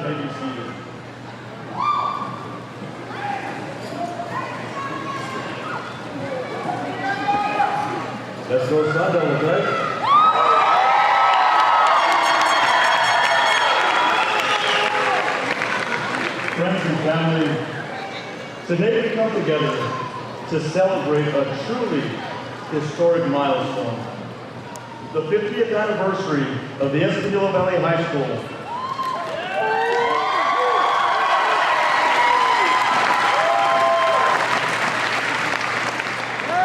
class may be seated. Let's go Sun Devils, right? Friends and family, today we come together to celebrate a truly historic milestone. The 50th anniversary of the Española Valley High School.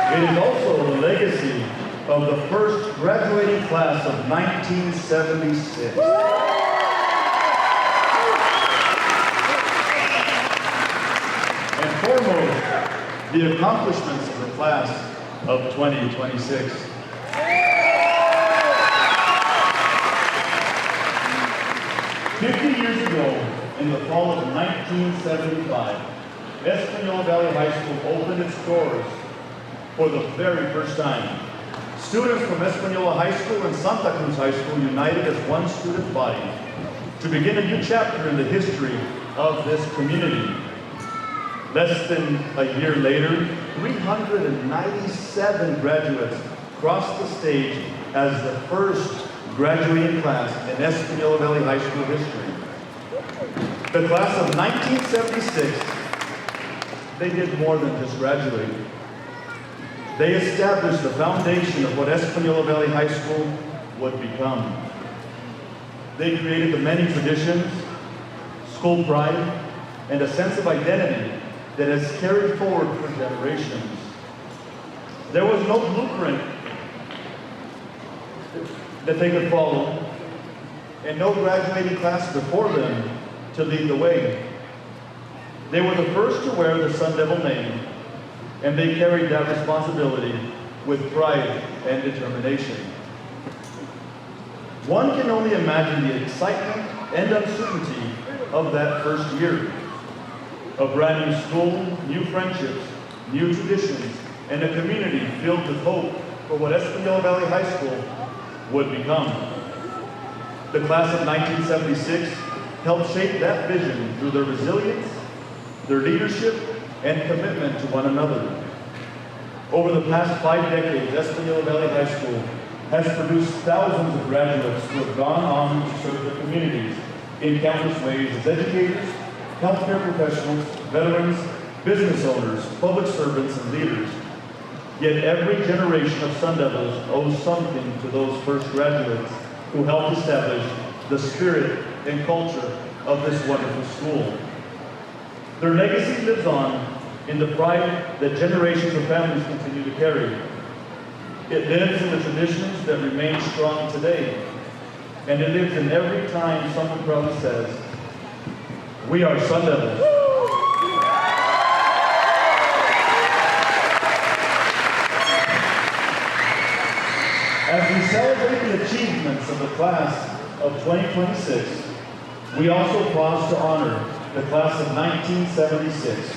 It is also the legacy of the first graduating class of 1976. And foremost, the accomplishments of the class of 2026. Years ago, in the fall of 1975, Española Valley High School opened its doors for the very first time. Students from Española High School and Santa Cruz High School united as one student body to begin a new chapter in the history of this community. Less than a year later, 397 graduates crossed the stage as the first graduating class in Española Valley High School history. The class of 1976, they did more than just graduate. They established the foundation of what Española Valley High School would become. They created the many traditions, school pride, and a sense of identity that has carried forward for generations. There was no blueprint that they could follow, and no graduating class before them to lead the way. They were the first to wear the Sun Devil name, and they carried that responsibility with pride and determination. One can only imagine the excitement and uncertainty of that first year. A brand new school, new friendships, new traditions, and a community filled with hope for what Española Valley High School would become. The class of 1976 helped shape that vision through their resilience, their leadership, and commitment to one another. Over the past 5 decades, Española Valley High School has produced thousands of graduates who have gone on to serve their communities in countless ways as educators, healthcare professionals, veterans, business owners, public servants, and leaders. Yet every generation of Sun Devils owes something to those first graduates who helped establish the spirit and culture of this wonderful school. Their legacy lives on in the pride that generations of families continue to carry. It lives in the traditions that remain strong today. And it lives in every time someone proudly says, "We are Sun Devils." As we celebrate the achievements of the class of 2026, we also pause to honor the class of 1976.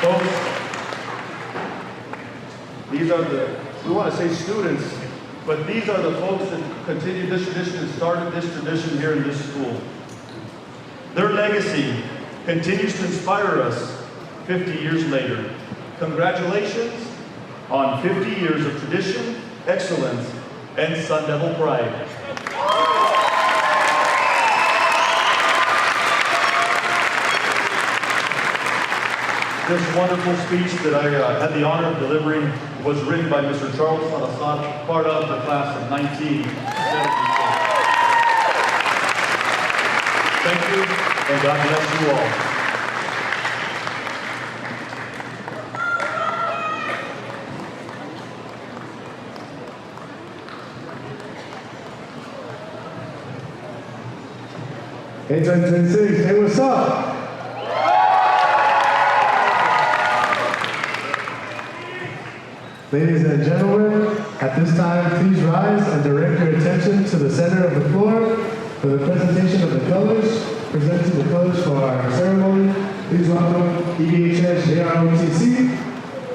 Folks, these are we want to say students, but these are the folks that continue this tradition and started this tradition here in this school. Their legacy continues to inspire us 50 years later. Congratulations on 50 years of tradition, excellence, and Sun Devil pride. This wonderful speech that I had the honor of delivering was written by Mr. Charles Salazar, part of the class of 1976. Thank you, and God bless you all. Hey, 10-6, hey, what's up? Ladies and gentlemen, at this time, please rise and direct your attention to the center of the floor for the presentation of the colors. Presenting the colors for our ceremony, please welcome EVHS JROTC.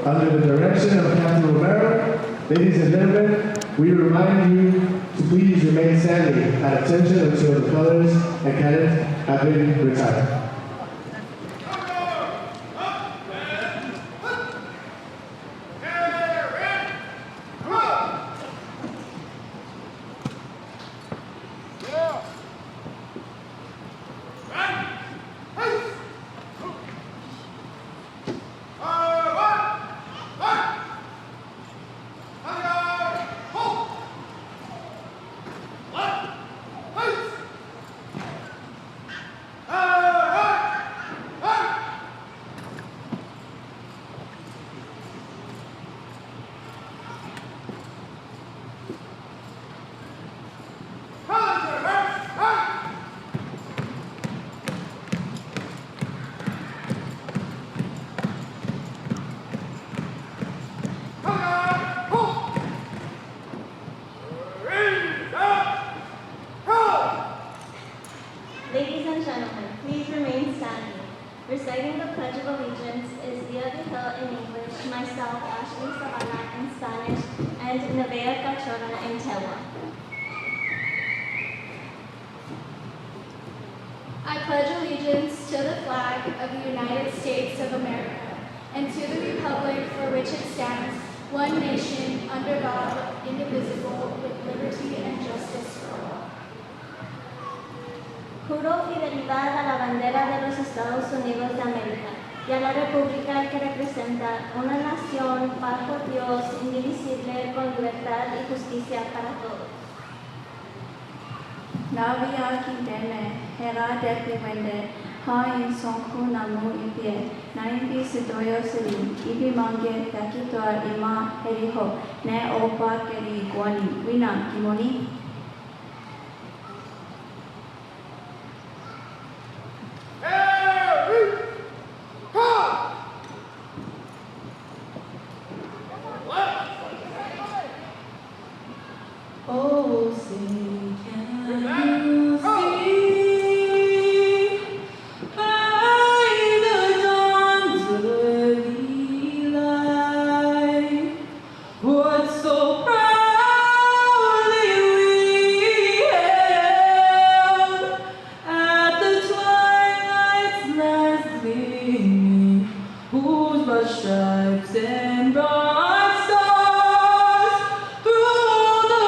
under the direction of Captain Romero. Ladies and gentlemen, we remind you to please remain standing at attention until the colors and cannons have been retired. Ladies and gentlemen, please remain standing. Reciting the Pledge of Allegiance is Via de Hill in English, myself, Ashley Savannah, in Spanish, and Nevaeh Cachorra in Tewa. I pledge allegiance to the flag of the United States of America and to the republic for which it stands, one nation, under God, indivisible, with liberty and justice for all. Juro fidelidad a la bandera de los Estados Unidos de América y a la república que representa una nación bajo Dios, indivisible, con libertad y justicia para todos. Navia Quintana, Hera Declimende, Ha in Sonku Namu Impie, Naimbi Sidoyo Sili, Ibi Mange, Takitoa Ima Heriho, Ne Opa Keri Guani, Wina Kimoni. Oh, say, can you see by the dawn's early light what so proudly we hailed at the twilight's last gleaming, whose broad stripes and broad stars through the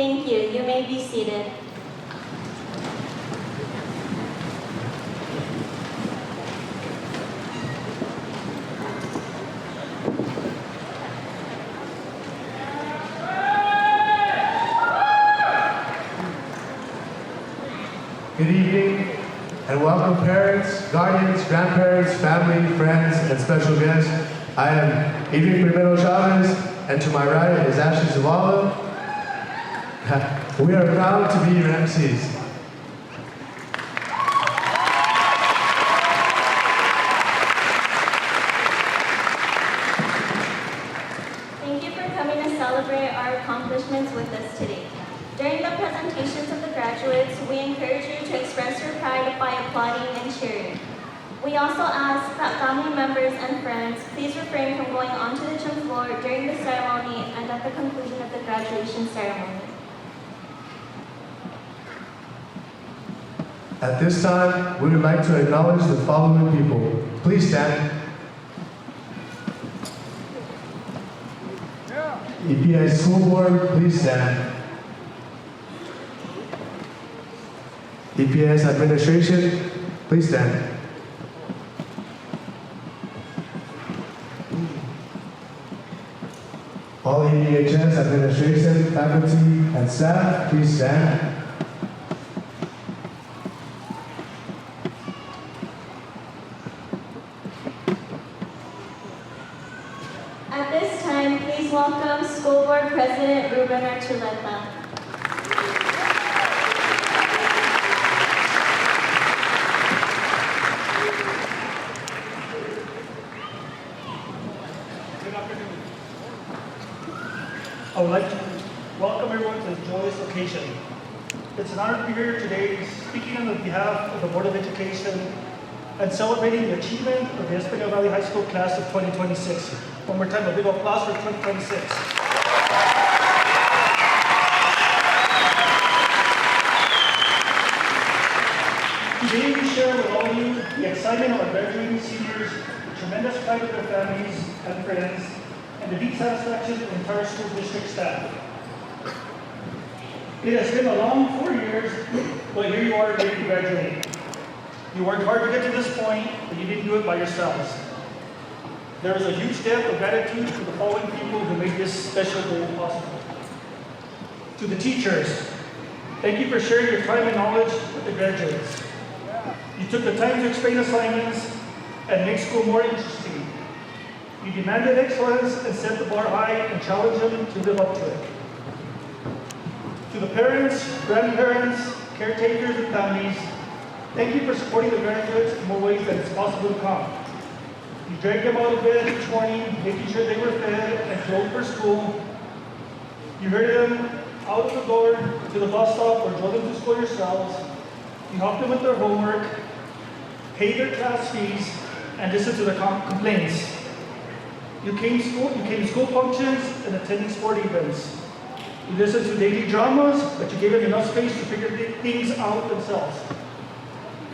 Thank you. You may be seated. Good evening and welcome parents, guardians, grandparents, family, friends, and special guests. I am Adrian Primero Chavez, and to my right is Ashley Zavala. We are proud to be your MCs. Thank you for coming to celebrate our accomplishments with us today. During the presentations of the graduates, we encourage you to express your pride by applauding and cheering. We also ask that family members and friends please refrain from going onto the gym floor during the ceremony and at the conclusion of the graduation ceremony. At this time, we would like to acknowledge the following people. Please stand. EPS School Board, please stand. EPS Administration, please stand. All EVHS administration, faculty, and staff, please stand. At this time, please welcome School Board President Ruben Archuleta. I would like to welcome everyone to this joyous occasion. It's an honor to be here today speaking on behalf of the Board of Education and celebrating the achievement of the Española Valley High School class of 2026. One more time, a big applause for 2026. Today we share with all of you the excitement of our graduating seniors, the tremendous pride of their families and friends, and the deep satisfaction of the entire school district staff. It has been a long 4 years, but here you are ready to graduate. You worked hard to get to this point, but you didn't do it by yourselves. There is a huge debt of gratitude to the following people who made this special day possible. To the teachers, thank you for sharing your time and knowledge with the graduates. You took the time to explain assignments and make school more interesting. You demanded excellence and set the bar high and challenged them to live up to it. To the parents, grandparents, caretakers, and families, thank you for supporting the graduates in more ways than it's possible to count. You dragged them out of bed each morning, making sure they were fed and clothed for school. You herded them out of the door to the bus stop or drove them to school yourselves. You helped them with their homework, paid their class fees, and listened to their complaints. You came to school functions and attending sport events. You listened to daily dramas, but you gave them enough space to figure things out themselves.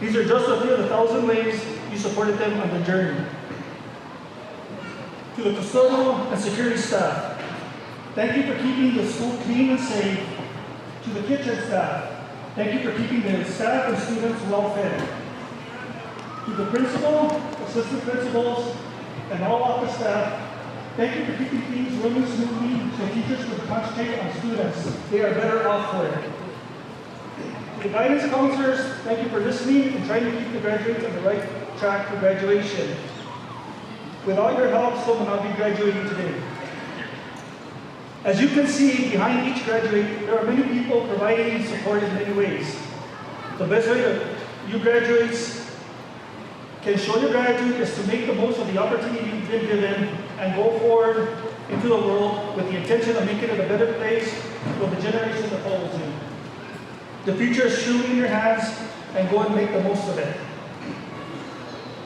These are just a few of the 1,000 ways you supported them on the journey. To the custodial and security staff, thank you for keeping the school clean and safe. To the kitchen staff, thank you for keeping the staff and students well fed. To the principal, assistant principals, and all office staff, thank you for keeping things running smoothly so teachers can concentrate on students. They are better off for it. To the guidance counselors, thank you for listening and trying to keep the graduates on the right track for graduation. Without your help, some will not be graduating today. As you can see, behind each graduate, there are many people providing support in many ways. The best way that you graduates can show your gratitude is to make the most of the opportunity you've been given and go forward into the world with the intention of making it a better place for the generation that follows you. The future is truly in your hands, and go and make the most of it.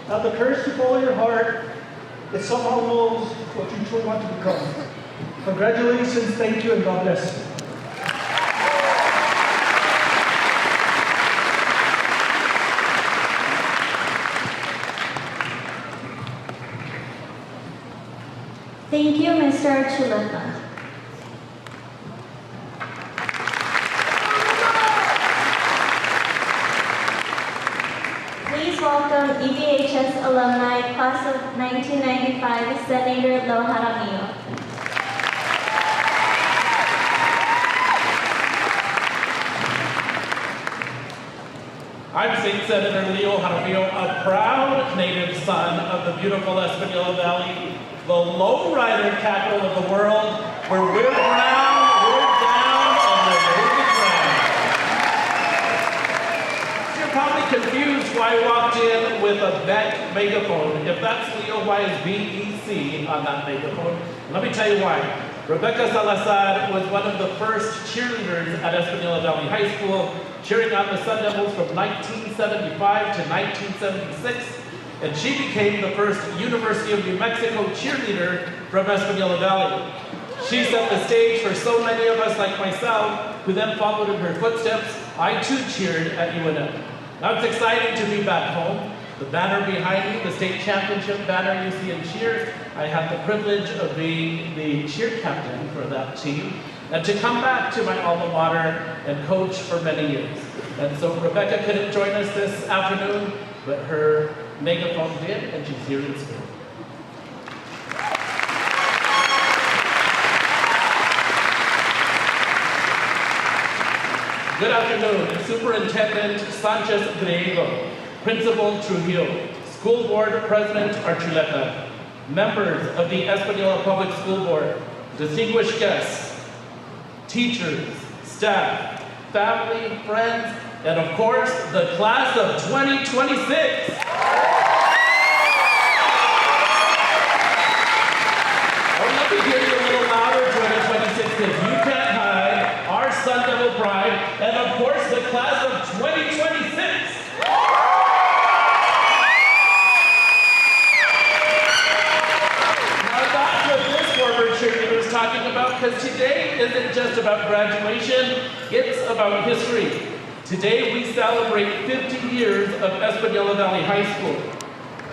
Have the courage to follow your heart. It somehow knows what you truly want to become. Congratulations, thank you, and God bless you. Thank you, Mr. Archuleta. alumni, class of 1995, Senator Lo Jaramillo. I'm State Senator Leo Jaramillo, a proud native son of the beautiful Española Valley, the lowrider capital of the world, where we're brown, we're down, and we're moving ground. You're probably confused why I walked in with a Beck megaphone. If that's Leo, why is BEC on that megaphone? Let me tell you why. Rebecca Salazar was one of the first cheerleaders at Española Valley High School, cheering on the Sun Devils from 1975 to 1976, and she became the first University of New Mexico cheerleader from Española Valley. She set the stage for so many of us like myself, who then followed in her footsteps. I too cheered at UNM. Now it's exciting to be back home. The banner behind me, the state championship banner you see in cheer, I had the privilege of being the cheer captain for that team, and to come back to my alma mater and coach for many years. And so Rebecca couldn't join us this afternoon, but her megaphone did, and she's here in spirit. Good afternoon, Superintendent Sanchez Griego, Principal Trujillo, School Board President Archuleta, members of the Española Public School Board, distinguished guests, teachers, staff, family, friends, and of course, the class of 2026. Oh, let me hear you a little louder, 2026, because you can't hide our Sun Devil pride, and of course, the class of 2026. Talking about, because today isn't just about graduation, it's about history. Today we celebrate 50 years of Española Valley High School,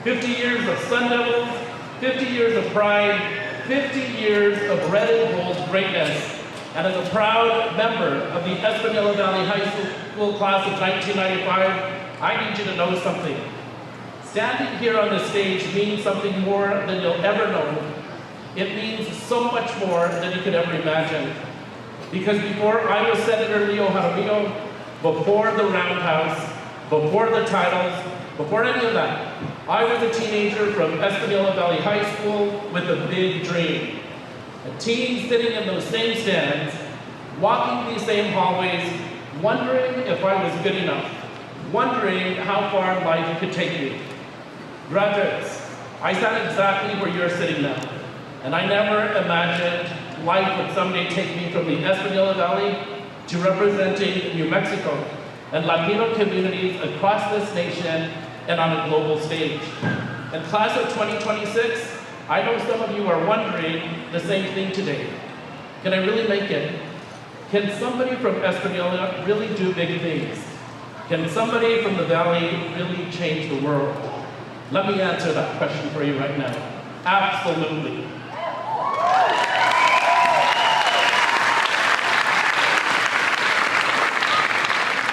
50 years of Sun Devils, 50 years of pride, 50 years of red and gold greatness. And as a proud member of the Española Valley High School class of 1995, I need you to know something. Standing here on the stage means something more than you'll ever know. It means so much more than you could ever imagine. Because before I was Senator Leo Jaramillo, before the roundhouse, before the titles, before any of that, I was a teenager from Española Valley High School with a big dream. A teen sitting in those same stands, walking these same hallways, wondering if I was good enough, wondering how far life could take me. Graduates, I sat exactly where you're sitting now. And I never imagined life would someday take me from the Española Valley to representing New Mexico and Latino communities across this nation and on a global stage. In class of 2026, I know some of you are wondering the same thing today. Can I really make it? Can somebody from Española really do big things? Can somebody from the Valley really change the world? Let me answer that question for you right now. Absolutely.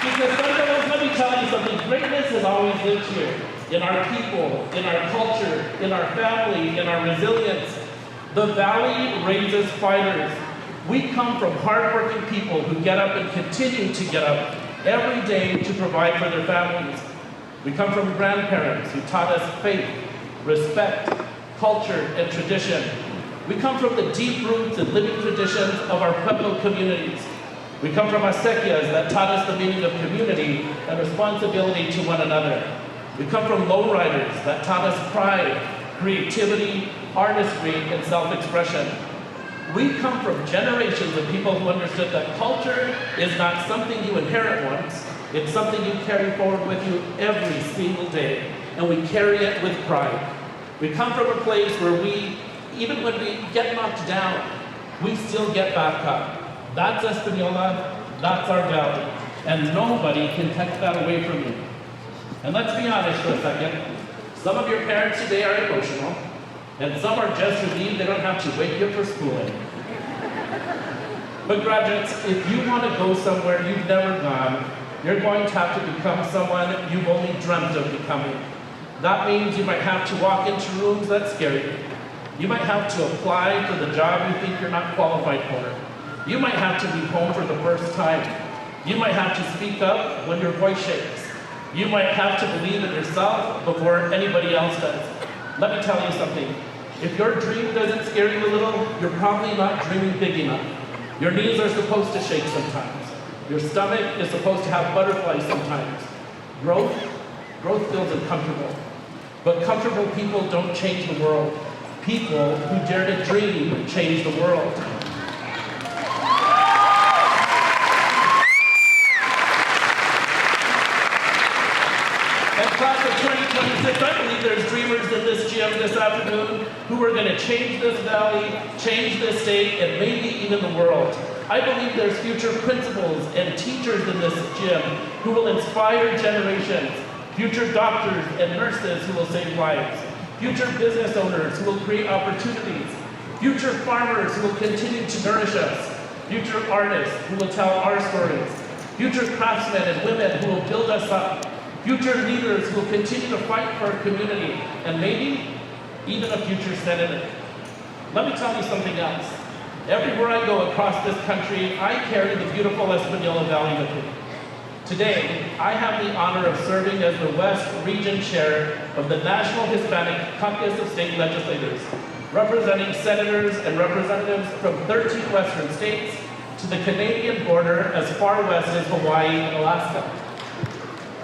Because sometimes, let me tell you something, greatness has always lived here, in our people, in our culture, in our family, in our resilience. The Valley raises fighters. We come from hardworking people who get up and continue to get up every day to provide for their families. We come from grandparents who taught us faith, respect, culture, and tradition. We come from the deep roots and living traditions of our Pueblo communities. We come from acequias that taught us the meaning of community and responsibility to one another. We come from lowriders that taught us pride, creativity, artistry, and self-expression. We come from generations of people who understood that culture is not something you inherit once, it's something you carry forward with you every single day, and we carry it with pride. We come from a place where we, even when we get knocked down, we still get back up. That's Española, that's our valley, and nobody can take that away from you. And let's be honest for a second, some of your parents today are emotional, and some are just relieved they don't have to wake you up for schooling. But graduates, if you want to go somewhere you've never gone, you're going to have to become someone you've only dreamt of becoming. That means you might have to walk into rooms that scare you. You might have to apply for the job you think you're not qualified for. You might have to leave home for the first time. You might have to speak up when your voice shakes. You might have to believe in yourself before anybody else does. Let me tell you something. If your dream doesn't scare you a little, you're probably not dreaming big enough. Your knees are supposed to shake sometimes. Your stomach is supposed to have butterflies sometimes. Growth feels uncomfortable. But comfortable people don't change the world. People who dare to dream change the world. And class of 2026, I believe there's dreamers in this gym this afternoon who are going to change this valley, change this state, and maybe even the world. I believe there's future principals and teachers in this gym who will inspire generations, future doctors and nurses who will save lives, future business owners who will create opportunities, future farmers who will continue to nourish us, future artists who will tell our stories, future craftsmen and women who will build us up, future leaders who will continue to fight for our community, and maybe even a future senator. Let me tell you something else. Everywhere I go across this country, I carry the beautiful Española Valley with me. Today, I have the honor of serving as the West Region Chair of the National Hispanic Caucus of State Legislators, representing senators and representatives from 13 Western states to the Canadian border as far west as Hawaii and Alaska.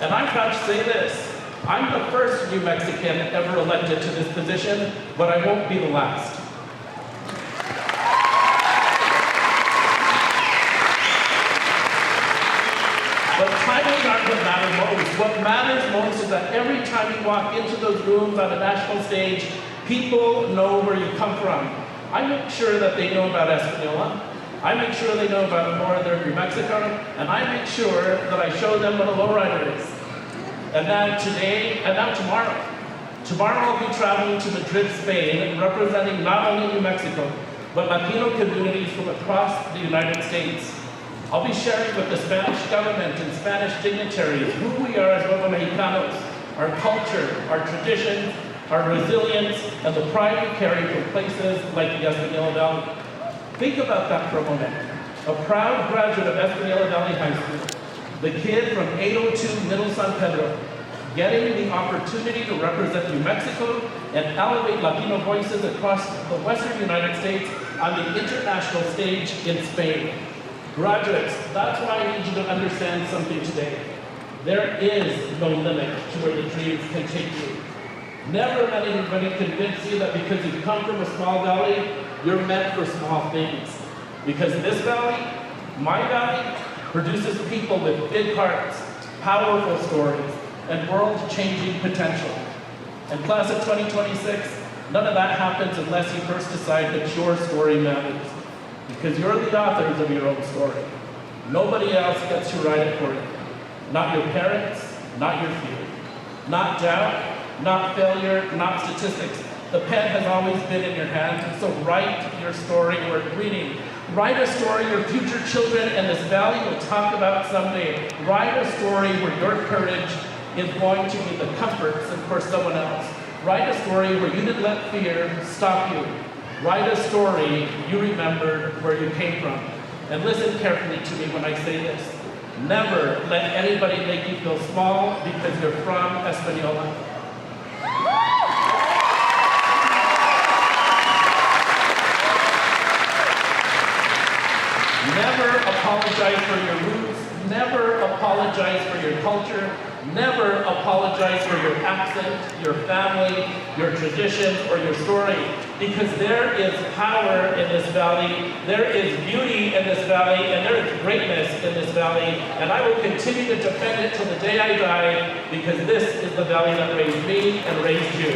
And I'm proud to say this, I'm the first New Mexican ever elected to this position, but I won't be the last. But titles aren't what matter most. What matters most is that every time you walk into those rooms on a national stage, people know where you come from. I make sure that they know about Española. I make sure they know about northern New Mexico, and I make sure that I show them what a lowrider is. And now tomorrow. Tomorrow I'll be traveling to Madrid, Spain, representing not only New Mexico, but Latino communities from across the United States. I'll be sharing with the Spanish government and Spanish dignitaries who we are as Nuevo Mexicanos, our culture, our traditions, our resilience, and the pride we carry from places like the Española Valley. Think about that for a moment. A proud graduate of Española Valley High School, the kid from 802 Middle San Pedro, getting the opportunity to represent New Mexico and elevate Latino voices across the Western United States on the international stage in Spain. Graduates, that's why I need you to understand something today. There is no limit to where the dreams can take you. Never let anybody convince you that because you come from a small valley, you're meant for small things. Because this valley, my valley, produces people with big hearts, powerful stories, and world-changing potential. And class of 2026, none of that happens unless you first decide that your story matters. Because you're the authors of your own story. Nobody else gets to write it for you. Not your parents, not your fear. Not doubt, not failure, not statistics. The pen has always been in your hand, so write your story worth reading. Write a story your future children and this valley will talk about someday. Write a story where your courage is going to be the comfort for someone else. Write a story where you didn't let fear stop you. Write a story you remember where you came from. And listen carefully to me when I say this. Never let anybody make you feel small because you're from Española. Never apologize for your roots. Never apologize for your culture. Never apologize for your accent, your family, your traditions, or your story. Because there is power in this valley, there is beauty in this valley, and there is greatness in this valley. And I will continue to defend it till the day I die, because this is the valley that raised me and raised you.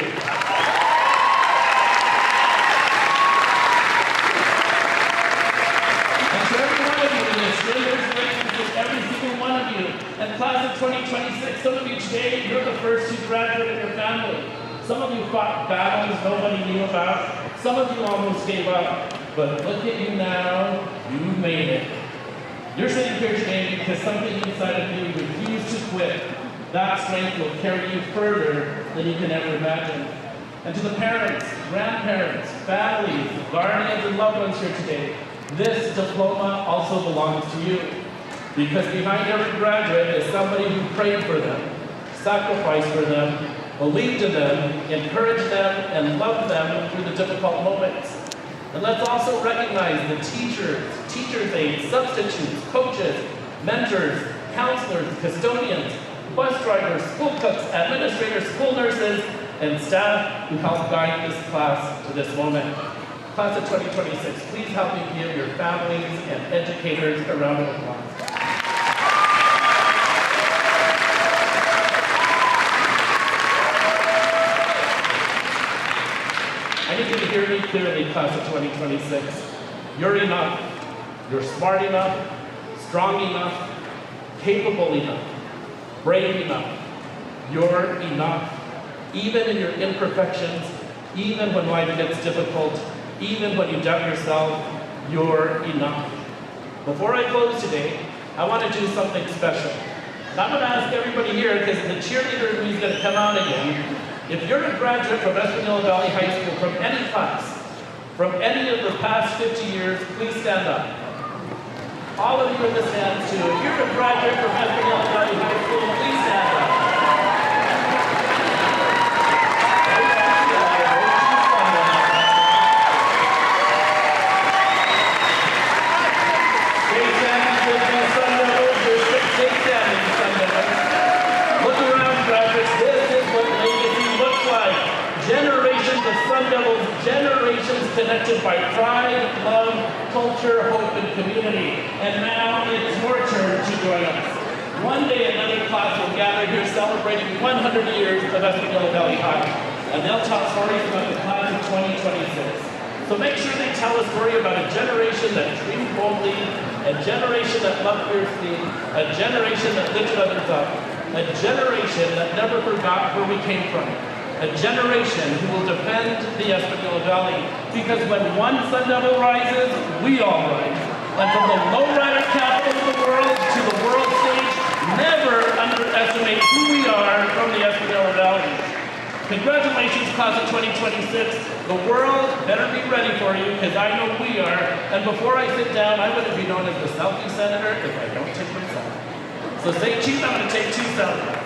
Every single one of you. And class of 2026, some of you today, you're the first to graduate in your family. Some of you fought battles nobody knew about. Some of you almost gave up. But look at you now, you've made it. You're sitting here today because something inside of you refused to quit. That strength will carry you further than you can ever imagine. And to the parents, grandparents, families, guardians, and loved ones here today, this diploma also belongs to you. Because behind every graduate is somebody who prayed for them, sacrificed for them, believed in them, encouraged them, and loved them through the difficult moments. And let's also recognize the teachers' aides, substitutes, coaches, mentors, counselors, custodians, bus drivers, school cooks, administrators, school nurses, and staff who helped guide this class to this moment. Class of 2026, please help me give your families and educators a round of applause. I need you to hear me clearly, class of 2026. You're enough. You're smart enough, strong enough, capable enough, brave enough. You're enough. Even in your imperfections, even when life gets difficult, even when you doubt yourself, you're enough. Before I close today, I want to do something special. And I'm going to ask everybody here, because the cheerleader who's going to come out again, if you're a graduate from Española Valley High School, from any class, from any of the past 50 years, please stand up. All of you in this hands too. If you're a graduate from Española Valley High School, please stand up. Look around, graduates. This is what legacy looks like. Generations of Sun Devils, generations connected by pride, love, culture, hope, and community. And now it's your turn to join us. One day another class will gather here celebrating 100 years of Española Valley High. And they'll tell stories about the class of 2026. So make sure they tell a story about a generation that dreamed boldly, a generation that loved fiercely, a generation that lifted others up, a generation that never forgot where we came from, a generation who will defend the Española Valley. Because when one Sun Devil rises, we all rise. And from the lowrider capital of the world to the world stage, never underestimate who we are from the Española Valley. Congratulations, class of 2026. The world better be ready for you, because I know we are. And before I sit down, I wouldn't be known as the selfie senator if I don't take my selfie. So say cheese, I'm going to take 2 selfies.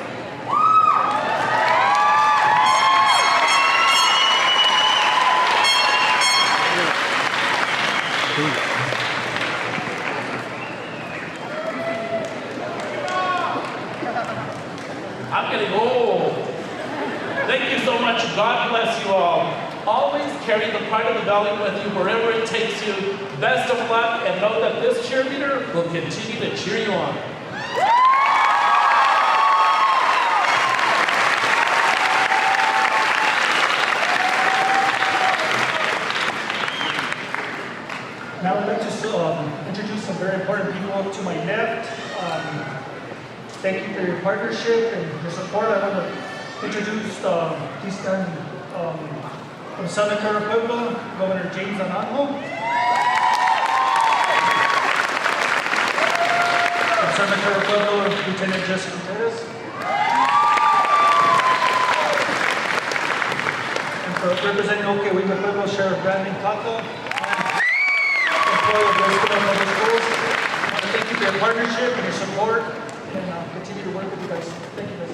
I'm going to go. Thank you so much. God bless you all. Always carry the pride of the valley with you wherever it takes you. Best of luck, and know that this cheerleader will continue to cheer you on. Now I'd like to introduce some very important people to my left. Thank you for your partnership and your support. I want to introduce, please stand, from Santa Clara Pueblo, Governor James Anajo. From Santa Clara Pueblo, Lieutenant Jessica Perez. And for representing Oquewime Pueblo, Sheriff Brandon Cato. Employee of the Española Public Schools. I want to thank you for your partnership and your support, and continue to work with you guys. Thank you guys.